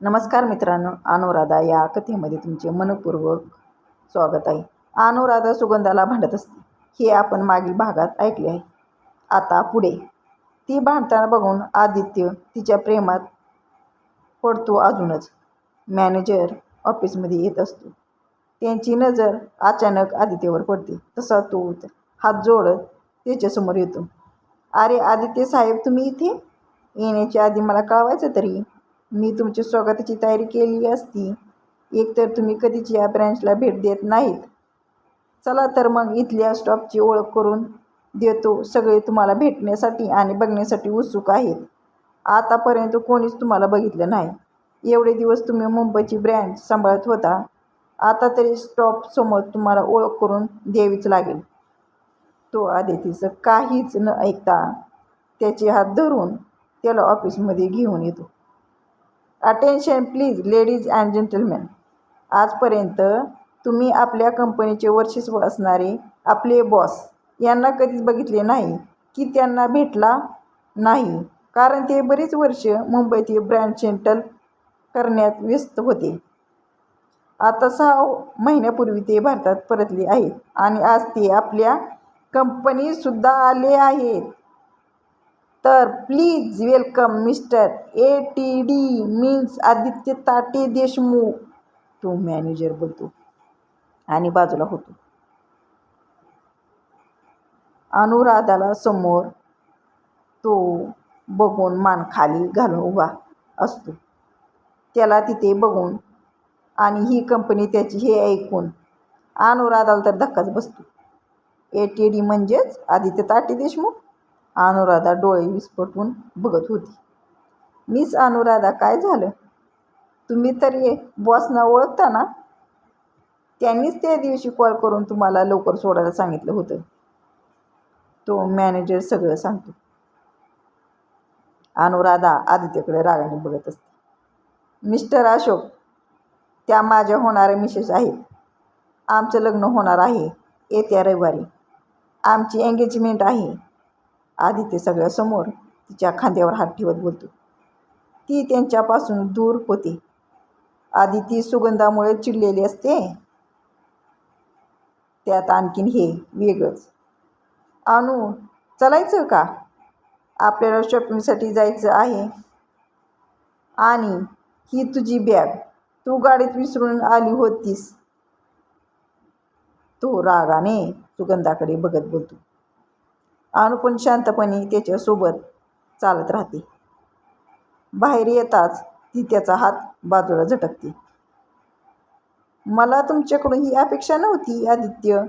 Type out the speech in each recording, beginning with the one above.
नमस्कार मित्रांनो, अनुराधा या कथेमध्ये तुमचे मनपूर्वक स्वागत आहे. अनुराधा सुगंधाला भांडत असते हे आपण मागील भागात ऐकले आहे. आता पुढे ती भांडताना बघून आदित्य तिच्या प्रेमात पडतो. अजूनच मॅनेजर ऑफिसमध्ये येत असतो. त्यांची नजर अचानक आदित्यवर पडते. तसा तो हात जोडत त्याच्यासमोर येतो. अरे आदित्य साहेब, तुम्ही इथे येण्याच्या आधी मला कळवायचं तरी. मी तुमच्या स्वागताची तयारी केली असती. एकतर तुम्ही कधीच या ब्रँचला भेट देत नाहीत. चला तर मग इथल्या स्टॉपची ओळख करून देतो. सगळे तुम्हाला भेटण्यासाठी आणि बघण्यासाठी उत्सुक आहेत. आतापर्यंत कोणीच तुम्हाला बघितलं नाही. एवढे दिवस तुम्ही मुंबईची ब्रँच सांभाळत होता. आता तरी स्टॉप समोर तुम्हाला ओळख करून द्यावीच लागेल. तो आदितीचं काहीच न ऐकता त्याचे हात धरून त्याला ऑफिसमध्ये घेऊन येतो. Attention please ladies and gentleman. आजपर्यंत तुम्ही आपल्या कंपनीचे वर्चस्व असणारे आपले बॉस यांना कधीच बघितले नाही की त्यांना भेटला नाही, कारण ते बरीच वर्ष मुंबईतील ब्रँच सेटल करण्यात व्यस्त होते. आता 6 महिन्यापूर्वी ते भारतात परतले आहेत आणि आज ते आपल्या कंपनीतसुद्धा आले आहेत. तर please welcome mister ATD means Aditya ताटे देशमुख. तो मॅनेजर बोलतो आणि बाजूला होतो. अनुराधाला समोर तो बघून मान खाली घालून उभा असतो. त्याला तिथे बघून आणि ही कंपनी त्याची हे ऐकून अनुराधाला तर धक्काच बसतो. ATD म्हणजेच आदित्य ताटे देशमुख. अनुराधा डोळे विस्फारून बघत होती. मिस अनुराधा, काय झालं? तुम्ही तरी बॉसना ओळखता ना? त्यांनीच त्या दिवशी कॉल करून तुम्हाला लवकर सोडायला सांगितलं होतं. तो मॅनेजर सगळं सांगतो. अनुराधा आदित्यकडे रागाने बघत असते. मिस्टर अशोक, त्या माझ्या होणाऱ्या मिसेस आहेत. आमचं लग्न होणार आहे येत्या रविवारी. आमची एंगेजमेंट आहे. आदित्य सगळ्यासमोर तिच्या खांद्यावर हात ठेवत बोलतो. ती त्यांच्यापासून दूर होते. आदिती सुगंधामुळे चिडलेली असते. त्यात आणखीन हे वेगळंच. अनु, चलायचं का? आपल्याला शॉपिंगसाठी जायचं आहे. आणि ही तुझी बॅग तू गाडीत विसरून आली होतीस. तो रागाने सुगंधाकडे बघत बोलतो. अनु पण शांतपणे त्याच्यासोबत चालत राहते. बाहेर येताच ती त्याचा हात बाजूला झटकते. मला तुमच्याकडून ही अपेक्षा नव्हती आदित्य.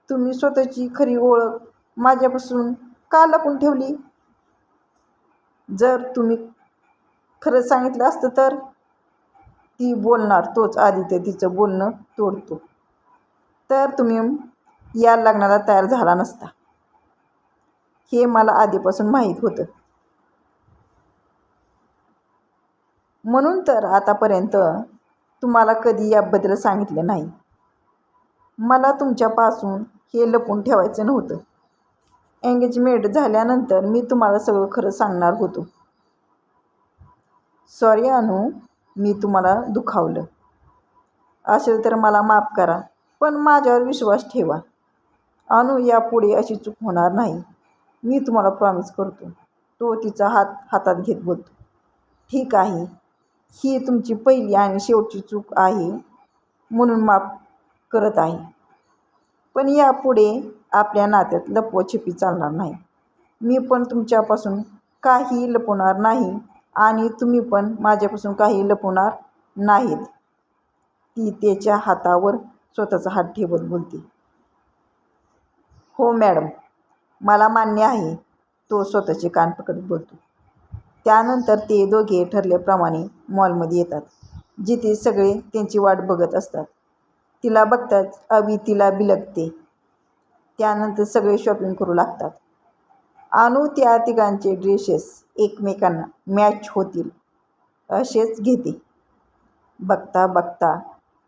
तुम्ही स्वतःची खरी ओळख माझ्यापासून का लपवून ठेवली? जर तुम्ही खरं सांगितलं असतं तर. ती बोलणार तोच आदित्य तिचं बोलणं तोडतो. तर तुम्ही या लग्नाला तयार झाला नसता, हे मला आधीपासून माहीत होतं. म्हणून तर आतापर्यंत तुम्हाला कधी याबद्दल सांगितलं नाही. मला तुमच्यापासून हे लपवून ठेवायचं नव्हतं. एंगेजमेंट झाल्यानंतर मी तुम्हाला सगळं खरं सांगणार होतो. सॉरी अनु, मी तुम्हाला दुखावलं असेल तर मला माफ करा, पण माझ्यावर विश्वास ठेवा. अनु, यापुढे अशी चूक होणार नाही. मी तुम्हाला प्रॉमिस करतो. तो तिचा हात हातात घेत बोलतो. ठीक आहे, ही तुमची पहिली आणि शेवटची चूक आहे म्हणून माफ करत आहे. पण यापुढे आपल्या नात्यात लपवाछपी चालणार नाही. मी पण तुमच्यापासून काही लपवणार नाही आणि तुम्ही पण माझ्यापासून काही लपवणार नाहीत. ती त्याच्या हातावर स्वतःचा हात ठेवत बोलते. हो मॅडम, मला मान्य आहे. तो स्वतःचे कान पकडत बोलतो. त्यानंतर ते दोघे ठरल्याप्रमाणे मॉलमध्ये येतात, जिथे सगळे त्यांची वाट बघत असतात. तिला बघताच अवी तिला बिलगते. त्यानंतर सगळे शॉपिंग करू लागतात. अनु त्या तिघांचे ड्रेसेस एकमेकांना मॅच होतील असेच घेते. बघता बघता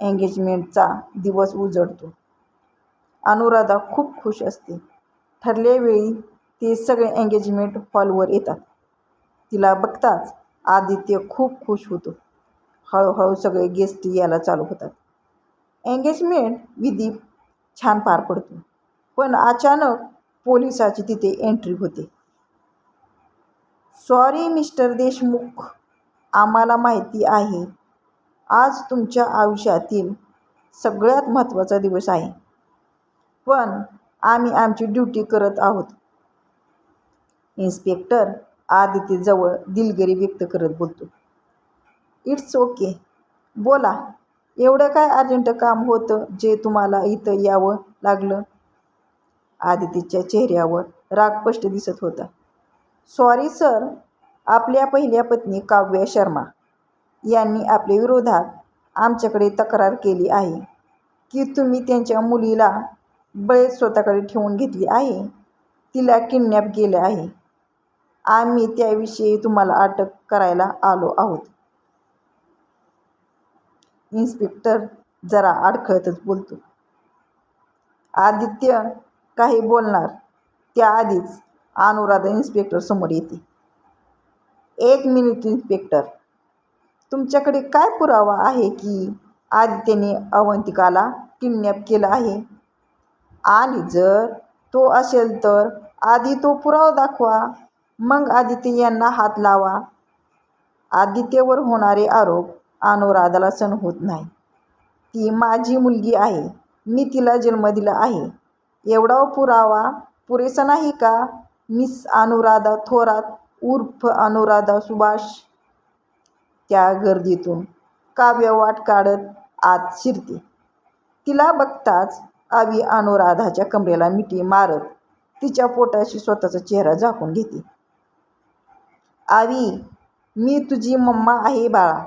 एंगेजमेंटचा दिवस उजळतो. अनुराधा खूप खुश असते. ठरलेल्या वेळी ते सगळे एंगेजमेंट हॉलवर येतात. तिला बघताच आदित्य खूप खुश होतो. हळूहळू सगळे गेस्ट यायला चालू होतात. एंगेजमेंट विधी छान पार पडतो. पण अचानक पोलिसाची तिथे एंट्री होते. सॉरी मिस्टर देशमुख, आम्हाला माहिती आहे आज तुमच्या आयुष्यातील सगळ्यात महत्त्वाचा दिवस आहे, पण आम्ही आमची ड्युटी करत आहोत. इन्स्पेक्टर आदितीजवळ दिलगिरी व्यक्त करत बोलतो. इट्स ओके, बोला. एवढं काय अर्जंट काम होतं जे तुम्हाला इथं यावं लागलं? आदितीच्या चेहऱ्यावर राग स्पष्ट दिसत होता. सॉरी सर, आपल्या पहिल्या पत्नी काव्या शर्मा यांनी आपल्या विरोधात आमच्याकडे तक्रार केली आहे की तुम्ही त्यांच्या मुलीला बळेच स्वतःकडे ठेवून घेतली आहे, तिला किडनॅप केले आहे. आम्ही त्याविषयी तुम्हाला अटक करायला आलो आहोत. इन्स्पेक्टर जरा अडखळतच बोलतो. आदित्य काही बोलणार त्याआधीच अनुराधा इन्स्पेक्टर समोर येते. एक मिनिट इन्स्पेक्टर, तुमच्याकडे काय पुरावा आहे की आदित्यने अवंतिकाला किडनॅप केलं आहे? आणि जर तो असेल तर आधी तो पुरावा दाखवा, मग आदित्य यांना हात लावा. आदित्यवर होणारे आरोप अनुराधाला सहन होत नाही. ती माझी मुलगी आहे, मी तिला जन्म दिला आहे. एवढा पुरावा पुरेसा नाही का? मिस अनुराधा थोरात उर्फ अनुराधा सुभाष. त्या गर्दीतून काव्य वाट काढत आत शिरते. तिला बघताच आवी अनुराधाच्या कमरेला मिठी मारत तिच्या पोटाशी स्वतःचा चेहरा झाकून घेते. आवी, मी तुझी मम्मा आहे बाळा.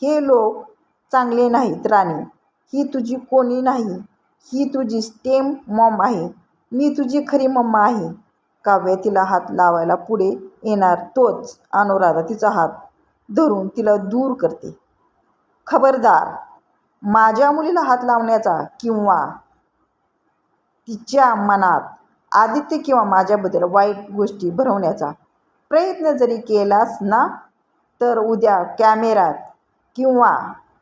हे लोक चांगले नाहीत राणी. ही तुझी कोणी नाही, ही तुझी स्टेम मॉम आहे. मी तुझी खरी मम्मा आहे. काव्य तिला हात लावायला पुढे येणार तोच अनुराधा तिचा हात धरून तिला दूर करते. खबरदार, माझ्या मुलीला हात लावण्याचा किंवा तिच्या मनात आदित्य किंवा माझ्याबद्दल वाईट गोष्टी भरवण्याचा प्रयत्न जरी केलास ना, तर उद्या कॅमेऱ्यात किंवा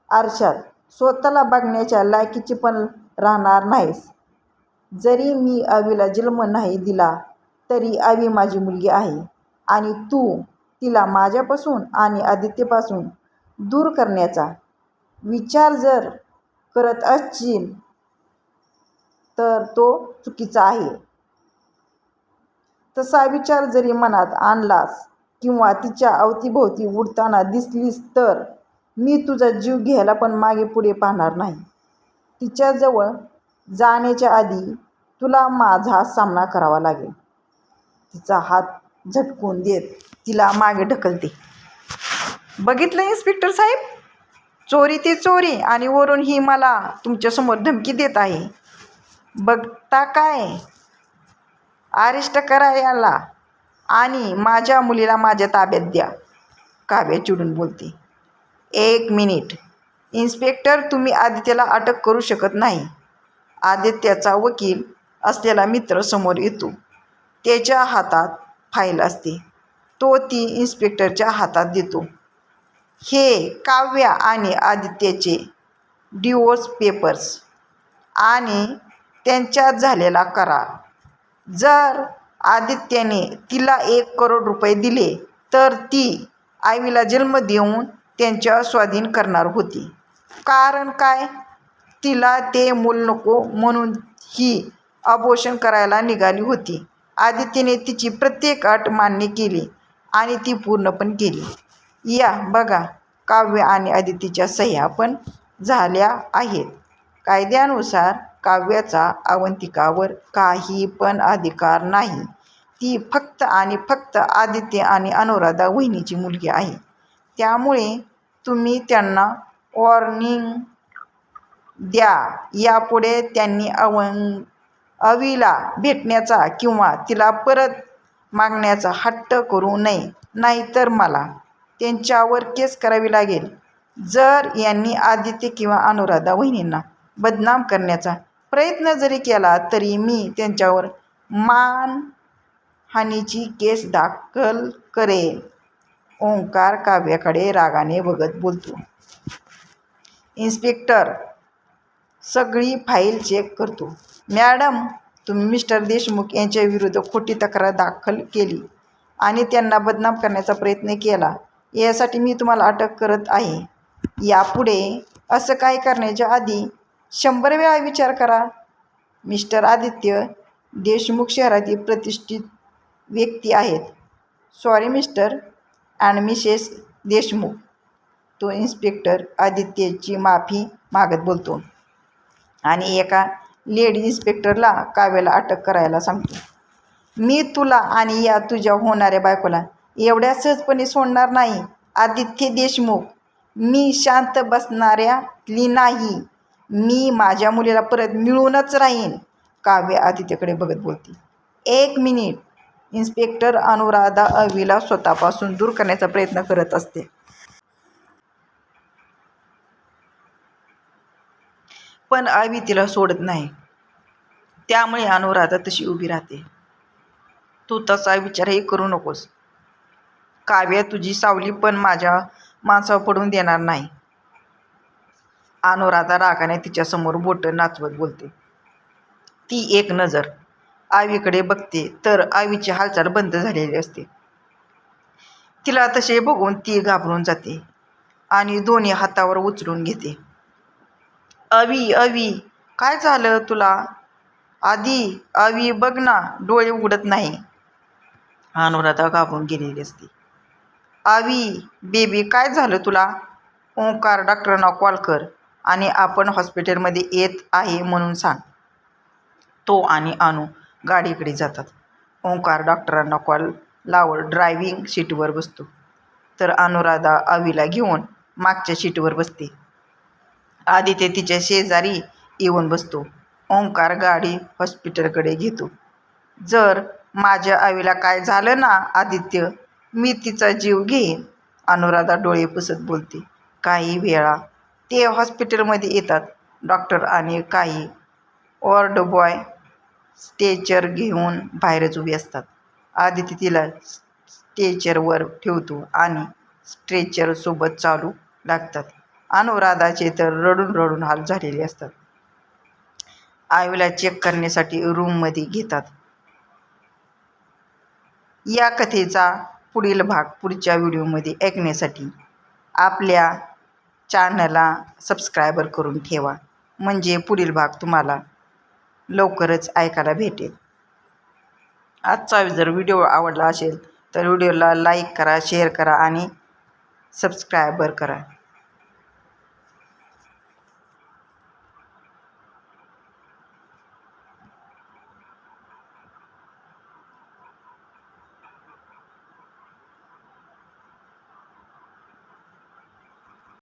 आरशात स्वतःला बघण्याच्या लायकीची पण राहणार नाहीस. जरी मी आवीला जन्म नाही दिला तरी आवी माझी मुलगी आहे आणि तू तिला माझ्यापासून आणि आदित्यपासून दूर करण्याचा विचार जर करत असशील तर तो चुकीचा आहे. तसा विचार जरी मनात आणलास किंवा तिच्या अवतीभोवती उडताना दिसलीस तर मी तुझा जीव घ्यायला पण मागे पुढे पाहणार नाही. तिच्याजवळ जाण्याच्या आधी तुला माझा सामना करावा लागेल. तिचा हात झटकून देत तिला मागे ढकलते. बघितलं इन्स्पेक्टर साहेब, चोरी ती चोरी आणि वरून ही मला तुमच्यासमोर धमकी देत आहे. बघता काय, अरेस्ट करा याला आणि माझ्या मुलीला माझ्या ताब्यात द्या. काव्य चिडून बोलते. एक मिनिट इन्स्पेक्टर, तुम्ही आदित्यला अटक करू शकत नाही. आदित्यचा वकील असलेला मित्र समोर येतो. त्याच्या हातात फाईल असते. तो ती इन्स्पेक्टरच्या हातात देतो. हे काव्य आणि आदित्यचे डिवोर्स पेपर्स आणि त्यांच्यात झालेला करार. जर आदित्यने तिला 1 करोड रुपये दिले तर ती आईला जन्म देऊन त्यांच्या स्वाधीन करणार होती. कारण काय, तिला ते मूल नको म्हणून ही अबॉर्शन करायला निघाली होती. आदित्यने तिची प्रत्येक अट मान्य केली आणि ती पूर्ण पण केली. या बघा, काव्य आणि आदित्यच्या सह्या पण झाल्या आहेत. कायद्यानुसार काव्याचा अवंतिकावर काही पण अधिकार नाही. ती फक्त आणि फक्त आदित्य आणि अनुराधा वहिनीची मुलगी आहे. त्यामुळे तुम्ही त्यांना वॉर्निंग द्या. यापुढे त्यांनी आवीला भेटण्याचा किंवा तिला परत मागण्याचा हट्ट करू नये, नाहीतर मला त्यांच्यावर केस करावी लागेल. जर यांनी आदित्य किंवा अनुराधा वहिनींना बदनाम करण्याचा प्रयत्न जरी केला तरी मी त्यांच्यावर मानहानीची केस दाखल करेन. ओंकार काव्याकडे रागाने बघत बोलतो. इन्स्पेक्टर सगळी फाईल चेक करतो. मॅडम, तुम्ही मिस्टर देशमुख यांच्याविरुद्ध खोटी तक्रार दाखल केली आणि त्यांना बदनाम करण्याचा प्रयत्न केला. यासाठी मी तुम्हाला अटक करत आहे. यापुढे असं काही करण्याच्या आधी 100 वेळा विचार करा. मिस्टर आदित्य देशमुख शहरातील प्रतिष्ठित व्यक्ती आहेत. Sorry mister and Mrs Deshmukh. तो इन्स्पेक्टर आदित्यची माफी मागत बोलतो आणि एका लेडी इन्स्पेक्टरला काव्याला अटक करायला सांगतो. मी तुला आणि या तुझ्या होणाऱ्या बायकोला एवढ्या सहजपणे सोडणार नाही आदित्य देशमुख. मी शांत बसणाऱ्यातली नाही. मी माझ्या मुलीला परत मिळवूनच राहीन. काव्य आदित्यकडे बघत बोलते. 1 मिनिट. इन्स्पेक्टर अनुराधा अवीला स्वतःपासून दूर करण्याचा प्रयत्न करत असते. पण अवी तिला सोडत नाही. त्यामुळे अनुराधा तशी उभी राहते. तू तसा विचारही करू नकोस. काव्य तुझी सावली पण माझ्या माणसावर पडून देणार नाही. अनुराधा रागाने तिच्यासमोर बोटं नाचवत बोलते. ती एक नजर आवीकडे बघते तर आवीची हालचाल बंद झालेली असते. तिला तसे बघून ती घाबरून जाते आणि दोन्ही हातावर उचलून घेते. अवी, अवी, काय झालं तुला? अवी बघ ना, डोळे उघडत नाही. अनुराधा घाबरून गेलेली असते. अवी बेबी, काय झालं तुला? ओंकार डॉक्टरांना कॉल कर आणि आपण हॉस्पिटलमध्ये येत आहे म्हणून सांग. तो आणि अनु गाडीकडे जातात. ओंकार डॉक्टरांना कॉल लावत ड्रायव्हिंग सीटवर बसतो तर अनुराधा अवीला घेऊन मागच्या सीटवर बसते. आदित्य तिच्या शेजारी येऊन बसतो. ओंकार गाडी हॉस्पिटलकडे घेतो. जर माझ्या अवीला काय झालं ना आदित्य, मी तिचा जीव घेईन. अनुराधा डोळे पुसत बोलते. काही वेळा ते हॉस्पिटलमध्ये येतात. डॉक्टर आणि काही वॉर्ड बॉय स्ट्रेचर घेऊन बाहेरच उभी असतात. आदित्य तिला स्ट्रेचरवर ठेवतो आणि स्ट्रेचर सोबत चालू लागतात. अनुराधाचे तर रडून रडून हाल झालेले असतात. आईला चेक करण्यासाठी रूममध्ये घेतात. या कथेचा पुढील भाग पुढच्या व्हिडिओमध्ये ऐकण्यासाठी आपल्या चॅनलला सबस्क्राईब करून ठेवा. म्हणजे पुढील भाग तुम्हाला लवकरच ऐकायला भेटेल. आजचा जर व्हिडिओ आवडला असेल तर व्हिडिओला लाईक करा, शेअर करा आणि सबस्क्राईब करा.